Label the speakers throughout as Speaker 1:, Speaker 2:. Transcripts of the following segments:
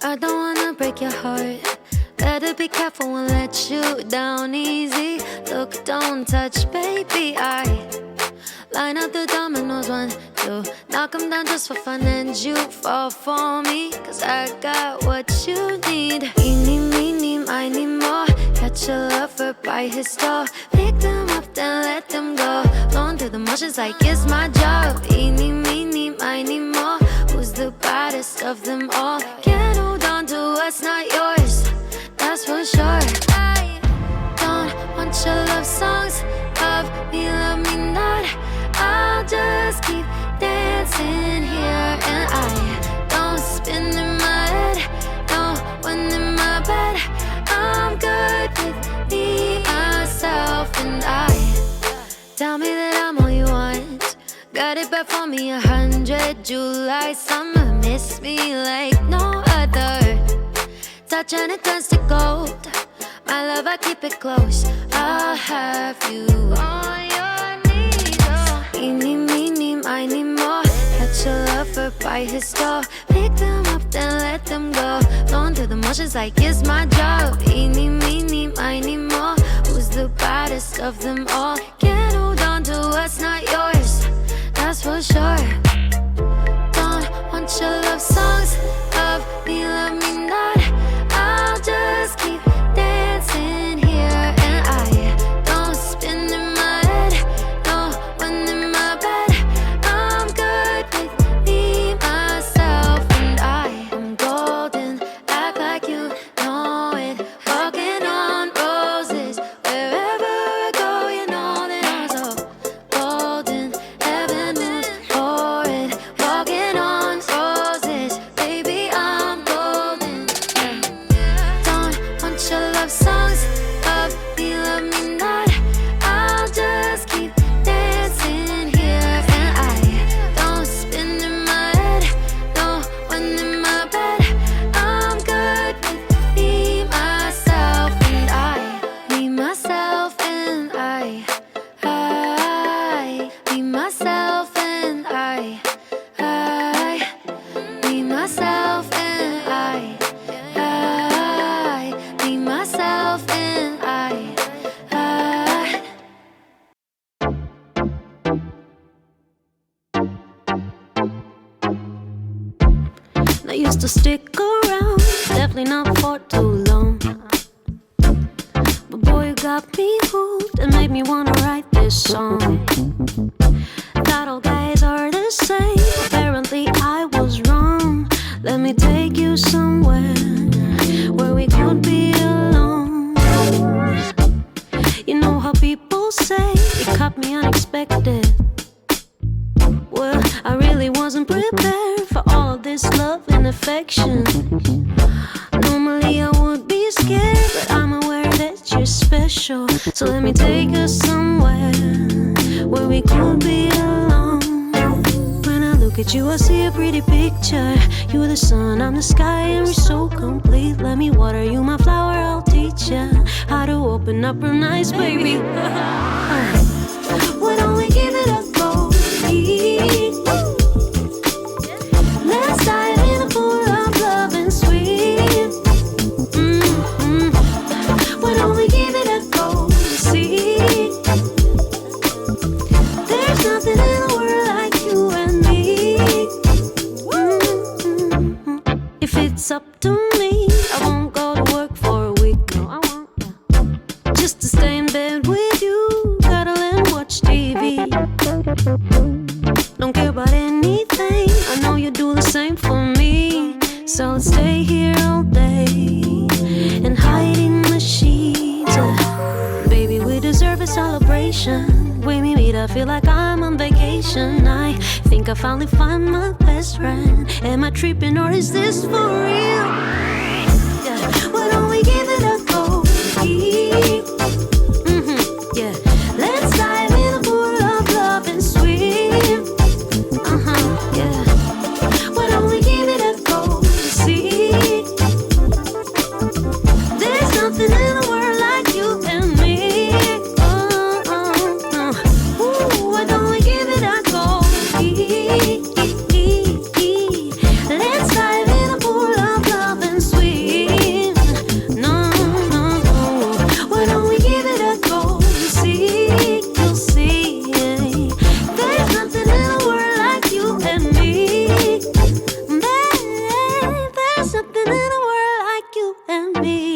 Speaker 1: I don't wanna break your heart. Better be careful and let you down easy. Look, don't touch, baby. I line up the dominoes, 1, 2. Knock 'em down just for fun and you fall for me. Cause I got what you need. Eeny, meeny, miny, more. Catch a lover by his door. Pick them up, then let them go. Going through the motions like it's my job. Eeny, meeny, miny, more. Who's the baddest of them all? Can't hold on to what's not yours, that's for sure. I don't want your love songs of me, love me not. I'll just keep dancing here. And I don't spin in my head, no one in my bed. I'm good with me, myself, and I. Tell me that I'm all you want. Got it back for me 100. July, summer, miss me like no other. Touch and it turns to gold. My love, I keep it close. I'll have you on your knees. Oh. Eeny, meeny, miny, more. Catch a lover by his door. Pick them up, then let them go. Going through the motions like it's my job. Eeny, meeny, miny, more. Who's the baddest of them all? Can't hold on to what's not yours, that's for sure. Don't want your love songs of me, love me not. I'll just keep dancing here. And I don't spin in my head, no one in my bed. I'm good with me, myself, and I. I'm golden, act like you know it. Walking on roses, wherever I go, you know that I'm so golden. Avenues for it, walking on roses, baby, I'm golden. Yeah. Don't want your love songs of me, love me not. I'll just keep dancing here. And I don't spin in my head, no one in my bed. I'm good with me, myself, and I. Me, myself, and I. Me, myself, and I. Me, myself, and I. Me, myself, and I. I used to stick around, definitely not for too long. But boy, you got me hooked and made me wanna write this song. Thought all guys are the same, apparently I was wrong. Let me take you somewhere where we could be alone. You know how people say it caught me unexpected. Well, I really wasn't prepared for all of this love and affection. Normally I would be scared, but I'm aware that you're special. So let me take us somewhere where we could be alone. When I look at you, I see a pretty picture. You're the sun, I'm the sky, and we're so complete. Let me water you, my flower, I'll teach ya how to open up real nice, baby. Why don't we give it a go? Let's dive in a pool of love and sweet. Why don't we give it a go? See, there's nothing in the world like you and me. If it's up to me, I won't go to work for a week. No, I won't. Just to stay in bed with you, cuddle and watch TV. Don't care about anything, I know you do the same for me. So let's stay here all day and hide in the sheets. Baby, we deserve a celebration. When we meet, I feel like I'm on vacation. I think I finally find my best friend. Am I tripping or is this for real? Yeah. Why don't we give it a go? Yeah. Let's dive in a pool of love and swim. Yeah. Why don't we give it a go? See, there's nothing in the world like you and me. Ooh, why don't we give it a go? Let's dive in a pool of love. nothing in a world like you and me.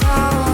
Speaker 1: All